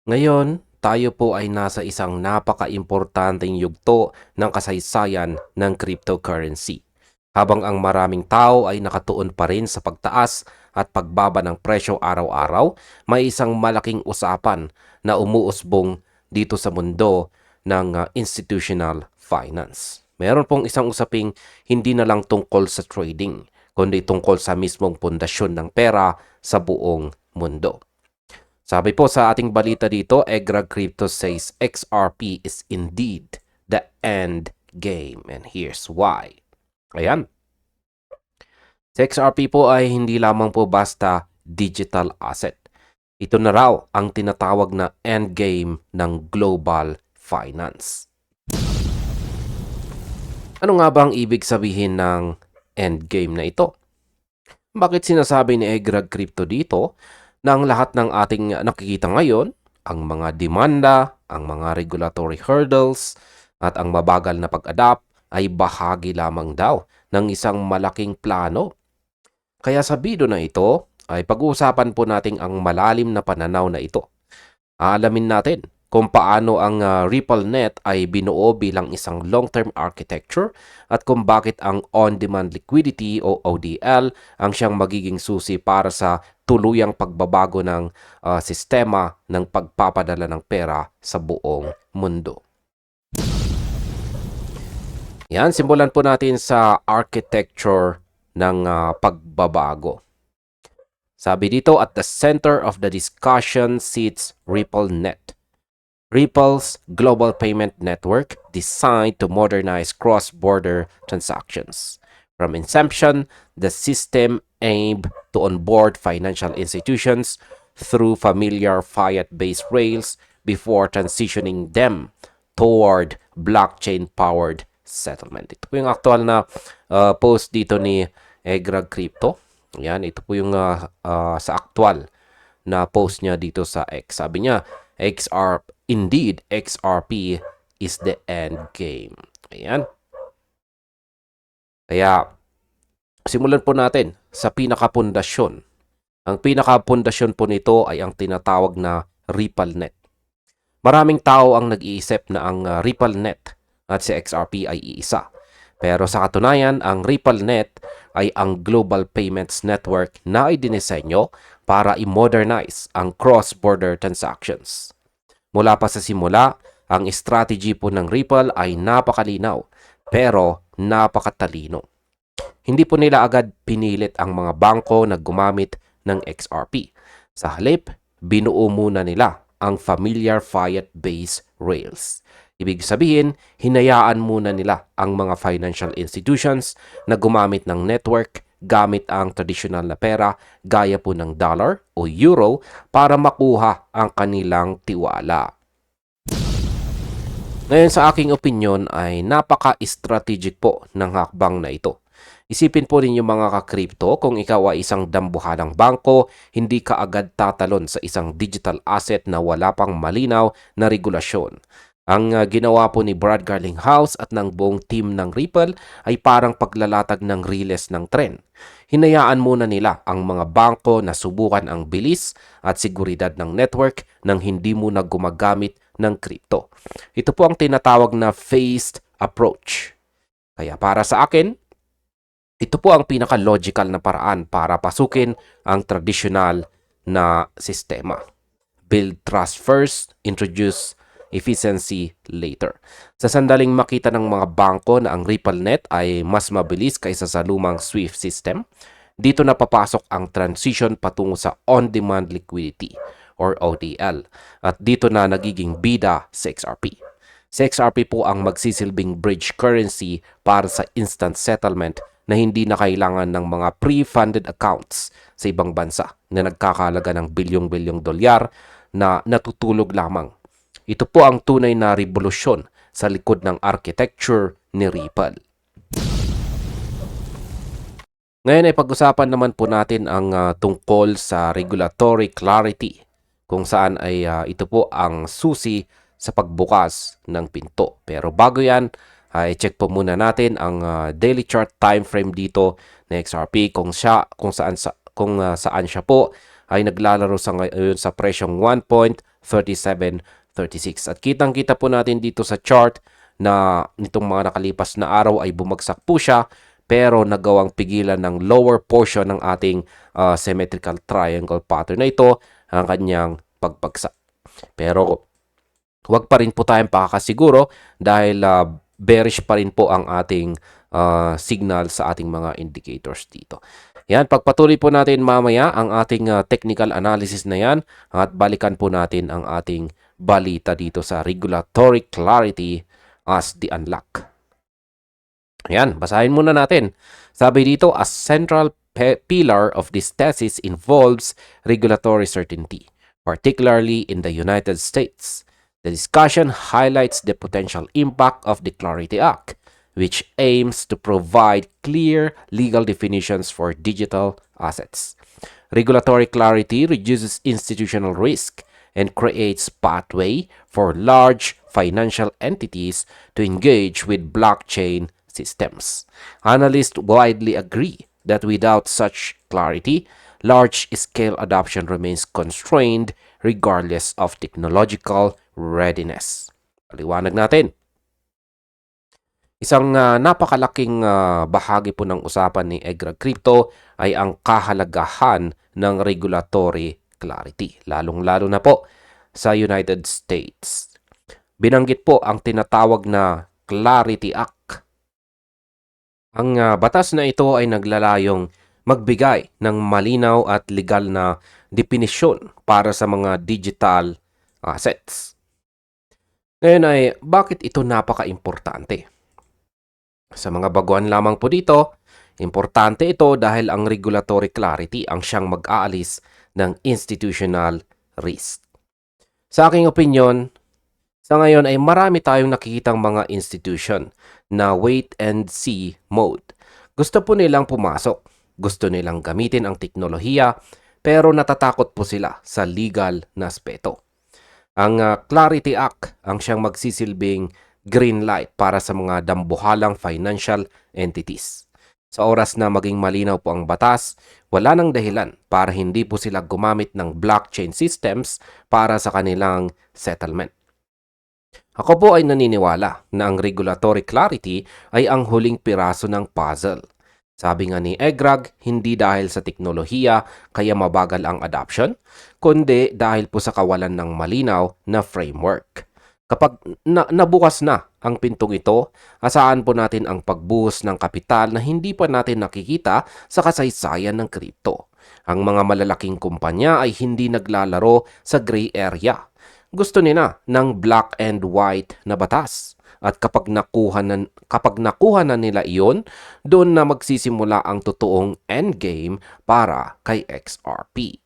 Ngayon, tayo po ay nasa isang napaka-importanteng yugto ng kasaysayan ng cryptocurrency. Habang ang maraming tao ay nakatuon pa rin sa pagtaas at pagbaba ng presyo araw-araw, may isang malaking usapan na umuusbong dito sa mundo ng institutional finance. Meron pong isang usaping hindi na lang tungkol sa trading, kundi tungkol sa mismong pundasyon ng pera sa buong mundo. Sabi po sa ating balita dito, Egrag Crypto says XRP is indeed the end game. And here's why. Ayan. Si XRP po ay hindi lamang po basta digital asset. Ito na raw ang tinatawag na end game ng global finance. Ano nga ba ang ibig sabihin ng end game na ito? Bakit sinasabi ni Egrag Crypto dito na ang lahat ng ating nakikita ngayon, ang mga demanda, ang mga regulatory hurdles, at ang mabagal na pag-adapt ay bahagi lamang daw ng isang malaking plano? Kaya sa video na ito ay pag-uusapan po natin ang malalim na pananaw na ito. Aalamin natin kung paano ang RippleNet ay binuo bilang isang long-term architecture at kung bakit ang on-demand liquidity o ODL ang siyang magiging susi para sa tuluyang pagbabago ng sistema ng pagpapadala ng pera sa buong mundo. Yan, simulan po natin sa architecture ng pagbabago. Sabi dito, at the center of the discussion sits RippleNet, Ripple's global payment network designed to modernize cross-border transactions. From inception, the system aimed to onboard financial institutions through familiar fiat-based rails before transitioning them toward blockchain-powered settlement. Ito po yung actual na post dito ni Egrag Crypto. Yan, ito po yung sa actual na post niya dito sa X. Sabi niya, Indeed, XRP is the end game. Ayan. Kaya, simulan po natin sa pinakapundasyon. Ang pinakapundasyon po nito ay ang tinatawag na RippleNet. Maraming tao ang nag-iisip na ang RippleNet at si XRP ay iisa. Pero sa katunayan, ang RippleNet ay ang global payments network na idinisenyo para i-modernize ang cross-border transactions. Mula pa sa simula, ang strategy po ng Ripple ay napakalinaw pero napakatalino. Hindi po nila agad pinilit ang mga bangko na gumamit ng XRP. Sa halip, binuo muna nila ang familiar fiat-based rails. Ibig sabihin, hinayaan muna nila ang mga financial institutions na gumamit ng network gamit ang traditional na pera gaya po ng dollar o euro para makuha ang kanilang tiwala. Ngayon sa aking opinyon ay napaka-strategic po ng hakbang na ito. Isipin po ninyo mga ka-crypto, kung ikaw ay isang dambuhalang bangko, hindi ka agad tatalon sa isang digital asset na wala pang malinaw na regulasyon. Ang ginawa po ni Brad Garlinghouse at ng buong team ng Ripple ay parang paglalatag ng riles ng tren. Hinayaan muna nila ang mga bangko na subukan ang bilis at seguridad ng network nang hindi muna gumagamit ng crypto. Ito po ang tinatawag na phased approach. Kaya para sa akin, ito po ang pinaka-logical na paraan para pasukin ang traditional na sistema. Build trust first, introduce efficiency later. Sa sandaling makita ng mga bangko na ang RippleNet ay mas mabilis kaysa sa lumang SWIFT system, dito na papasok ang transition patungo sa on-demand liquidity or ODL at dito na nagiging bida sa XRP. Si XRP po ang magsisilbing bridge currency para sa instant settlement na hindi na kailangan ng mga pre-funded accounts sa ibang bansa na nagkakalaga ng bilyong-bilyong dolyar na natutulog lamang. Ito po ang tunay na revolusyon sa likod ng architecture ni Ripple. Ngayon ay pag-usapan naman po natin ang tungkol sa regulatory clarity, kung saan ay ito po ang susi sa pagbukas ng pinto. Pero bago yan, ay check po muna natin ang daily chart time frame dito na XRP kung saan siya po ay naglalaro sa ngayon sa presyong 37.36. At kitang-kita po natin dito sa chart na nitong mga nakalipas na araw ay bumagsak po siya, pero nagawang pigilan ng lower portion ng ating symmetrical triangle pattern na ito ang kanyang pagbagsak. Pero huwag pa rin po tayong pakakasiguro dahil bearish pa rin po ang ating signal sa ating mga indicators dito. Yan, pagpatuloy po natin mamaya ang ating technical analysis na yan at balikan po natin ang ating balita dito sa regulatory clarity as the unlock. Yan, basahin muna natin. Sabi dito, a central pillar of this thesis involves regulatory certainty, particularly in the United States. The discussion highlights the potential impact of the Clarity Act, which aims to provide clear legal definitions for digital assets. Regulatory clarity reduces institutional risk and creates pathway for large financial entities to engage with blockchain systems. Analysts widely agree that without such clarity, large-scale adoption remains constrained regardless of technological readiness. Paliwanag natin. Isang napakalaking bahagi po ng usapan ni Egrag Crypto ay ang kahalagahan ng regulatory clarity, lalong-lalo na po sa United States. Binanggit po ang tinatawag na Clarity Act. Ang batas na ito ay naglalayong magbigay ng malinaw at legal na definisyon para sa mga digital assets. Ngayon ay bakit ito napaka-importante? Sa mga baguhan lamang po dito, importante ito dahil ang regulatory clarity ang siyang mag-aalis ng institutional risk. Sa aking opinyon, sa ngayon ay marami tayong nakikitang mga institution na wait and see mode. Gusto po nilang pumasok, gusto nilang gamitin ang teknolohiya, pero natatakot po sila sa legal na aspeto. Ang Clarity Act ang siyang magsisilbing green light para sa mga dambuhalang financial entities. Sa oras na maging malinaw po ang batas, wala nang dahilan para hindi po sila gumamit ng blockchain systems para sa kanilang settlement. Ako po ay naniniwala na ang regulatory clarity ay ang huling piraso ng puzzle. Sabi nga ni Egrag, hindi dahil sa teknolohiya kaya mabagal ang adoption, kundi dahil po sa kawalan ng malinaw na framework. Kapag nabukas na ang pintong ito, asahan po natin ang pagbuhos ng kapital na hindi pa natin nakikita sa kasaysayan ng kripto. Ang mga malalaking kumpanya ay hindi naglalaro sa gray area. Gusto nila ng black and white na batas. At kapag nakuha na nila iyon, doon na magsisimula ang totoong endgame para kay XRP.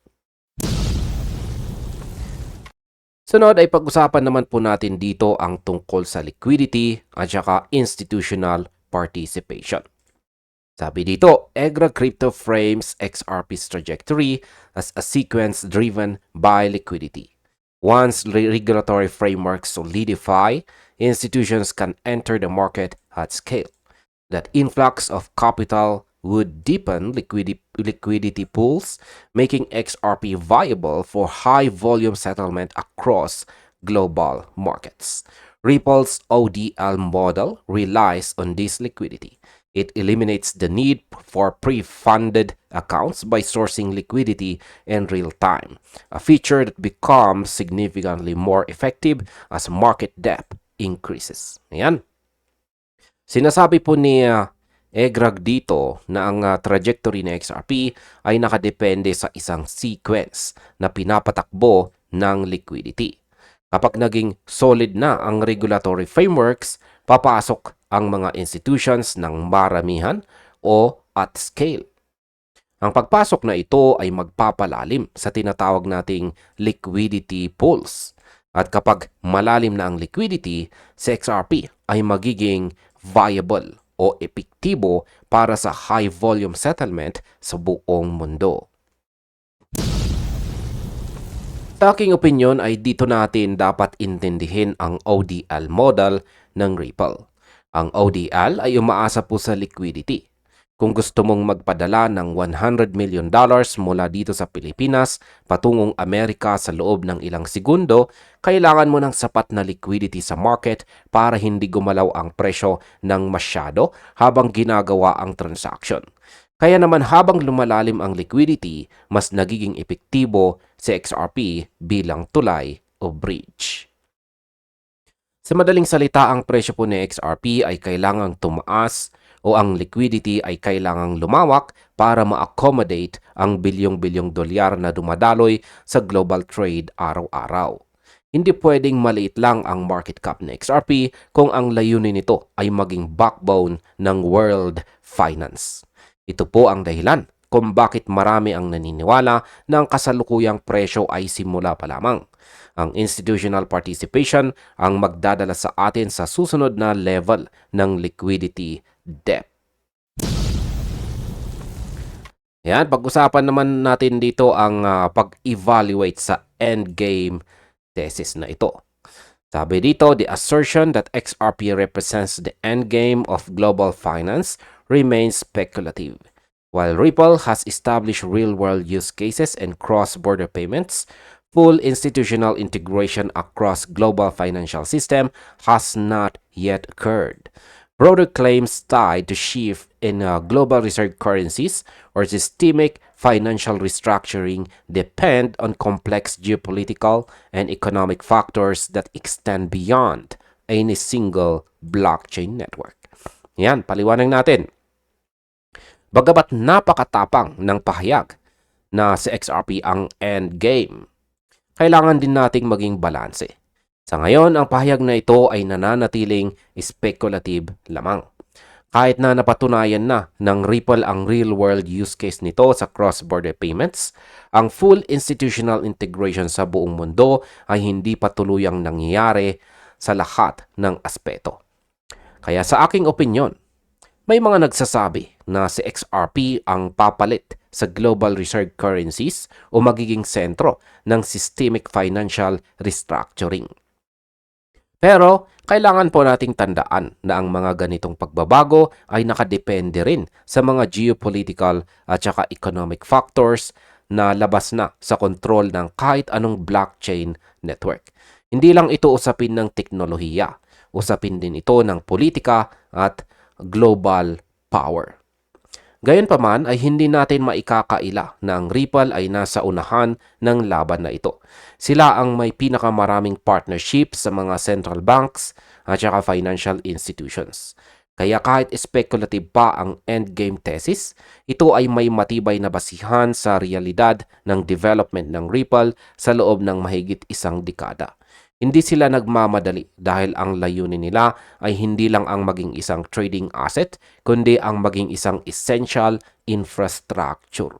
Sunod ay pag-usapan naman po natin dito ang tungkol sa liquidity at saka institutional participation. Sabi dito, Egrag Crypto frames XRP's trajectory as a sequence driven by liquidity. Once regulatory frameworks solidify, institutions can enter the market at scale. That influx of capital would deepen liquidity pools, making XRP viable for high-volume settlement across global markets. Ripple's ODL model relies on this liquidity. It eliminates the need for pre-funded accounts by sourcing liquidity in real time, a feature that becomes significantly more effective as market depth increases. Ayan. Sinasabi po ni Egrag dito na ang trajectory ng XRP ay nakadepende sa isang sequence na pinapatakbo ng liquidity. Kapag naging solid na ang regulatory frameworks, papasok ang mga institutions ng maramihan o at scale. Ang pagpasok na ito ay magpapalalim sa tinatawag nating liquidity pools. At kapag malalim na ang liquidity, si XRP ay magiging viable o epektibo para sa high-volume settlement sa buong mundo. Sa aking opinyon ay dito natin dapat intindihin ang ODL model ng Ripple. Ang ODL ay umaasa po sa liquidity. Kung gusto mong magpadala ng $100 million mula dito sa Pilipinas patungong Amerika sa loob ng ilang segundo, kailangan mo ng sapat na liquidity sa market para hindi gumalaw ang presyo ng masyado habang ginagawa ang transaction. Kaya naman habang lumalalim ang liquidity, mas nagiging epektibo si XRP bilang tulay o bridge. Sa madaling salita, ang presyo po ni XRP ay kailangang tumaas o ang liquidity ay kailangang lumawak para ma-accommodate ang bilyong-bilyong dolyar na dumadaloy sa global trade araw-araw. Hindi pwedeng maliit lang ang market cap ni XRP kung ang layunin nito ay maging backbone ng world finance. Ito po ang dahilan kung bakit marami ang naniniwala na ang kasalukuyang presyo ay simula pa lamang. Ang institutional participation ang magdadala sa atin sa susunod na level ng liquidity depth. Yan, pag-usapan naman natin dito ang pag-evaluate sa endgame thesis na ito. Sabi dito, the assertion that XRP represents the endgame of global finance remains speculative. While Ripple has established real-world use cases and cross-border payments, full institutional integration across global financial system has not yet occurred. Broader claims tied to shift in global reserve currencies or systemic financial restructuring depend on complex geopolitical and economic factors that extend beyond any single blockchain network. Yan, paliwanag natin. Bagamat napakatapang ng pahayag na si XRP ang endgame, kailangan din nating maging balanse. Sa ngayon, ang pahayag na ito ay nananatiling speculative lamang. Kahit na napatunayan na ng Ripple ang real-world use case nito sa cross-border payments, ang full institutional integration sa buong mundo ay hindi pa tuluyang nangyayari sa lahat ng aspeto. Kaya sa aking opinyon, may mga nagsasabi na si XRP ang papalit sa global reserve currencies o magiging sentro ng systemic financial restructuring. Pero kailangan po nating tandaan na ang mga ganitong pagbabago ay nakadepende rin sa mga geopolitical at saka economic factors na labas na sa kontrol ng kahit anong blockchain network. Hindi lang ito usapin ng teknolohiya, usapin din ito ng politika at global power. Gayunpaman ay hindi natin maikakaila na ang Ripple ay nasa unahan ng laban na ito. Sila ang may pinakamaraming partnership sa mga central banks at saka financial institutions. Kaya kahit speculative pa ang endgame thesis, ito ay may matibay na basihan sa realidad ng development ng Ripple sa loob ng mahigit isang dekada. Hindi sila nagmamadali dahil ang layunin nila ay hindi lang ang maging isang trading asset, kundi ang maging isang essential infrastructure.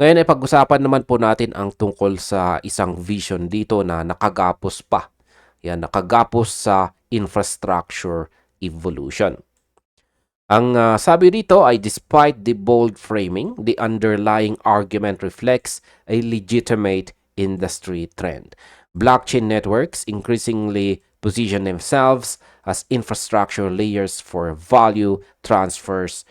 Ngayon ay pag-usapan naman po natin ang tungkol sa isang vision dito na nakagapos pa. Yan, nakagapos sa infrastructure evolution. Ang sabi dito ay despite the bold framing, the underlying argument reflects a legitimate industry trend. Blockchain networks increasingly position themselves as infrastructure layers for value transfers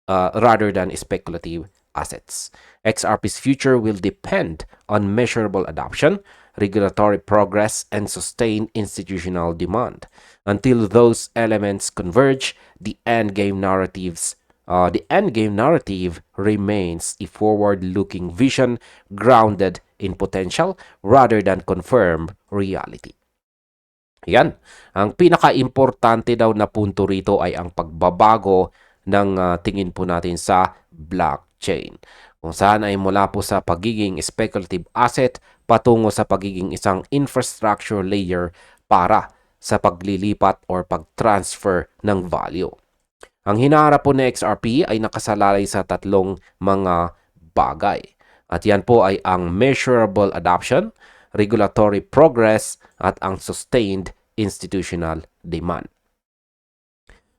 rather than speculative assets. XRP's future will depend on measurable adoption, regulatory progress, and sustained institutional demand. Until those elements converge, the endgame narrative remains a forward-looking vision grounded in potential rather than confirmed reality. Yan. Ang pinaka-importante daw na punto rito ay ang pagbabago ng tingin po natin sa blockchain. Kung saan ay mula po sa pagiging speculative asset patungo sa pagiging isang infrastructure layer para sa paglilipat or pag-transfer ng value. Ang hinaharap po ni XRP ay nakasalalay sa tatlong mga bagay. At yan po ay ang measurable adoption, regulatory progress, at ang sustained institutional demand.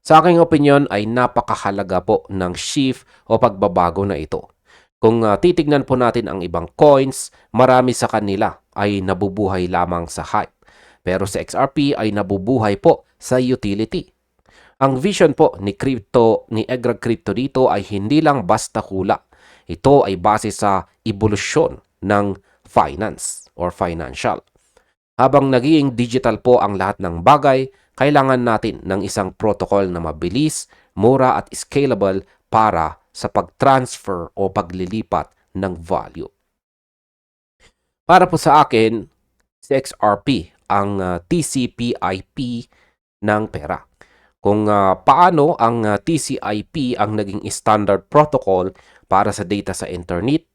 Sa aking opinyon ay napakahalaga po ng shift o pagbabago na ito. Kung titignan po natin ang ibang coins, marami sa kanila ay nabubuhay lamang sa hype. Pero sa XRP ay nabubuhay po sa utility. Ang vision po ni Egrag Crypto dito ay hindi lang basta hula. Ito ay base sa ebolusyon ng finance or financial. Habang naging digital po ang lahat ng bagay, kailangan natin ng isang protocol na mabilis, mura at scalable para sa pag-transfer o paglilipat ng value. Para po sa akin, si XRP ang TCP/IP ng pera. Kung paano ang TCP/IP ang naging standard protocol para sa data sa internet,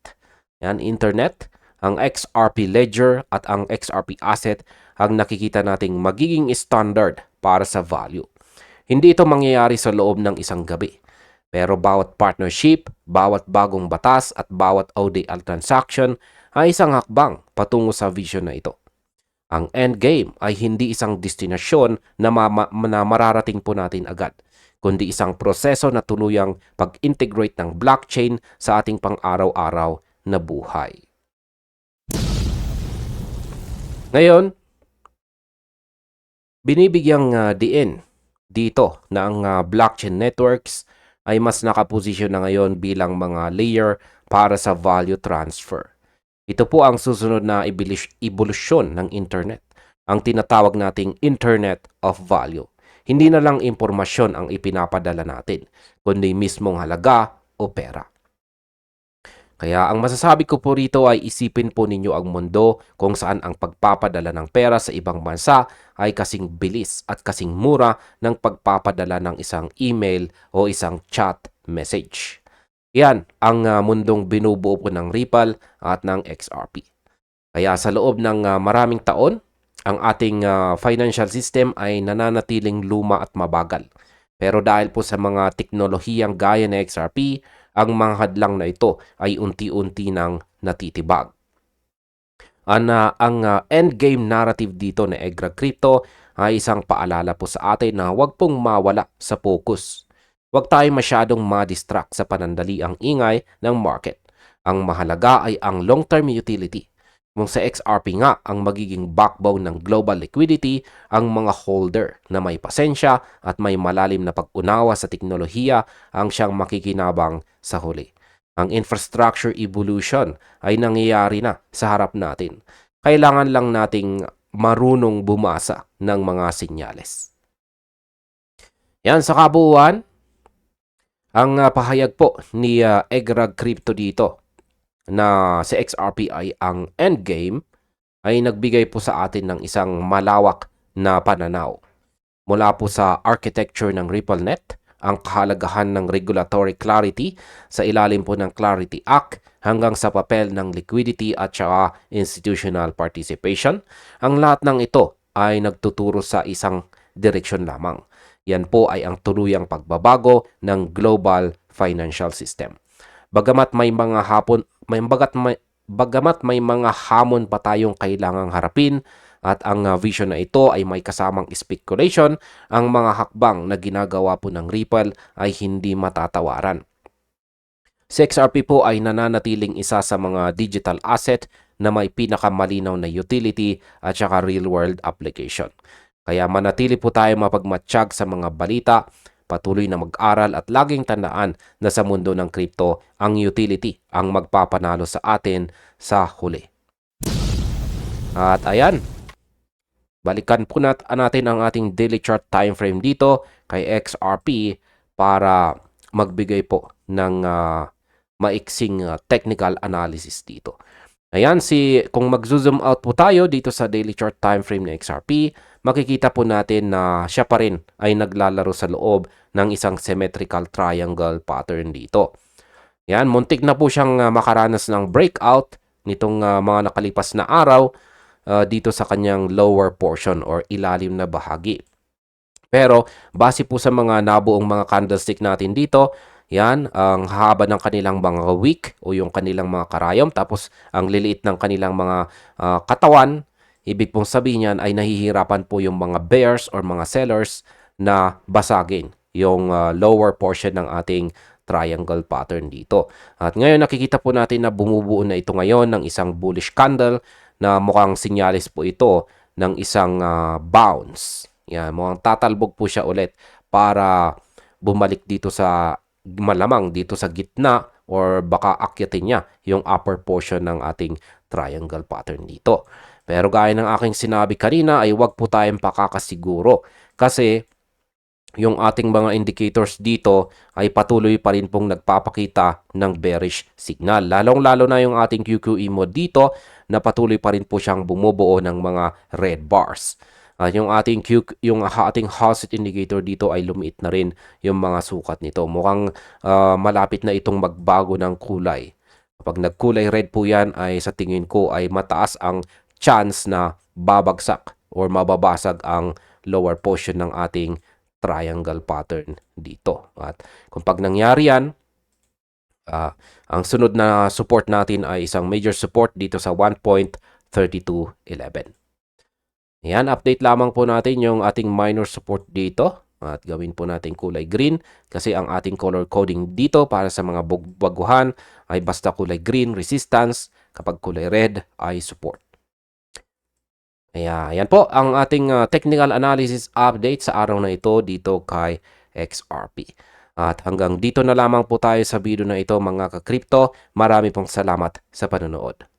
ang XRP Ledger at ang XRP Asset ang nakikita nating magiging standard para sa value. Hindi ito mangyayari sa loob ng isang gabi. Pero bawat partnership, bawat bagong batas at bawat ODL transaction ay isang hakbang patungo sa vision na ito. Ang endgame ay hindi isang destinasyon na mararating po natin agad, kundi isang proseso na tuluyang pag-integrate ng blockchain sa ating pang-araw-araw na buhay. Ngayon, binibigyang diin dito na ang blockchain networks ay mas nakaposisyon na ngayon bilang mga layer para sa value transfer. Ito po ang susunod na evolusyon ng internet, ang tinatawag nating Internet of Value. Hindi na lang impormasyon ang ipinapadala natin, kundi mismong halaga o pera. Kaya ang masasabi ko po rito ay isipin po ninyo ang mundo kung saan ang pagpapadala ng pera sa ibang bansa ay kasing bilis at kasing mura ng pagpapadala ng isang email o isang chat message. Yan ang mundong binubuo po ng Ripple at ng XRP. Kaya sa loob ng maraming taon, ang ating financial system ay nananatiling luma at mabagal. Pero dahil po sa mga teknolohiyang gaya ng XRP, ang mga hadlang na ito ay unti-unti nang natitibag. Ang endgame narrative dito na Egrag Crypto ay isang paalala po sa atin na huwag pong mawala sa focus. Huwag tayo masyadong ma-distract sa panandaliang ingay ng market. Ang mahalaga ay ang long-term utility. Kung sa XRP nga ang magiging backbone ng global liquidity, ang mga holder na may pasensya at may malalim na pag-unawa sa teknolohiya ang siyang makikinabang sa huli. Ang infrastructure evolution ay nangyayari na sa harap natin. Kailangan lang nating marunong bumasa ng mga senyales. Yan sa kabuuan, ang pahayag po ni Egrag Crypto dito na si XRP ay ang endgame ay nagbigay po sa atin ng isang malawak na pananaw. Mula po sa architecture ng RippleNet, ang kahalagahan ng regulatory clarity sa ilalim po ng Clarity Act hanggang sa papel ng liquidity at saka institutional participation, ang lahat ng ito ay nagtuturo sa isang direksyon lamang. Yan po ay ang tuluyang pagbabago ng global financial system. Bagamat may mga hamon pa tayong kailangang harapin at ang vision na ito ay may kasamang speculation, ang mga hakbang na ginagawa po ng Ripple ay hindi matatawaran. Si XRP po ay nananatiling isa sa mga digital asset na may pinakamalinaw na utility at saka real-world application. Kaya manatili po tayo mapagmatsyag sa mga balita, patuloy na mag-aral at laging tandaan na sa mundo ng crypto, ang utility ang magpapanalo sa atin sa huli. At ayan, balikan po natin ang ating daily chart time frame dito kay XRP para magbigay po ng maiksing technical analysis dito. Ayan, kung mag-zoom out po tayo dito sa daily chart time frame ng XRP, makikita po natin na siya pa rin ay naglalaro sa loob ng isang symmetrical triangle pattern dito. Yan, muntik na po siyang makaranas ng breakout nitong mga nakalipas na araw dito sa kanyang lower portion or ilalim na bahagi. Pero base po sa mga nabuong mga candlestick natin dito, yan, ang haba ng kanilang mga wick o yung kanilang mga karayom, tapos ang liliit ng kanilang mga katawan. Ibig pong sabihin yan ay nahihirapan po yung mga bears or mga sellers na basagin yung lower portion ng ating triangle pattern dito. At ngayon nakikita po natin na bumubuo na ito ngayon ng isang bullish candle na mukhang sinyalis po ito ng isang bounce. Yan, mukhang tatalbog po siya ulit para bumalik dito sa malamang dito sa gitna or baka akyatin niya yung upper portion ng ating triangle pattern dito. Pero gaya ng aking sinabi kanina ay huwag po tayong pakakasiguro kasi yung ating mga indicators dito ay patuloy pa rin pong nagpapakita ng bearish signal. Lalong-lalo na yung ating QQE mo dito na patuloy pa rin po siyang bumubuo ng mga red bars. Yung ating Housing indicator dito ay lumiit na rin yung mga sukat nito. Mukhang malapit na itong magbago ng kulay. Kapag nagkulay red po yan ay sa tingin ko ay mataas ang chance na babagsak or mababasag ang lower portion ng ating triangle pattern dito. At kung pag nangyari yan, ang sunod na support natin ay isang major support dito sa 1.3211. Yan, update lamang po natin yung ating minor support dito. At gawin po natin kulay green kasi ang ating color coding dito para sa mga baguhan ay basta kulay green, resistance. Kapag kulay red ay support. Yan po ang ating technical analysis update sa araw na ito dito kay XRP. At hanggang dito na lamang po tayo sa video na ito mga ka-crypto. Marami pong salamat sa panonood.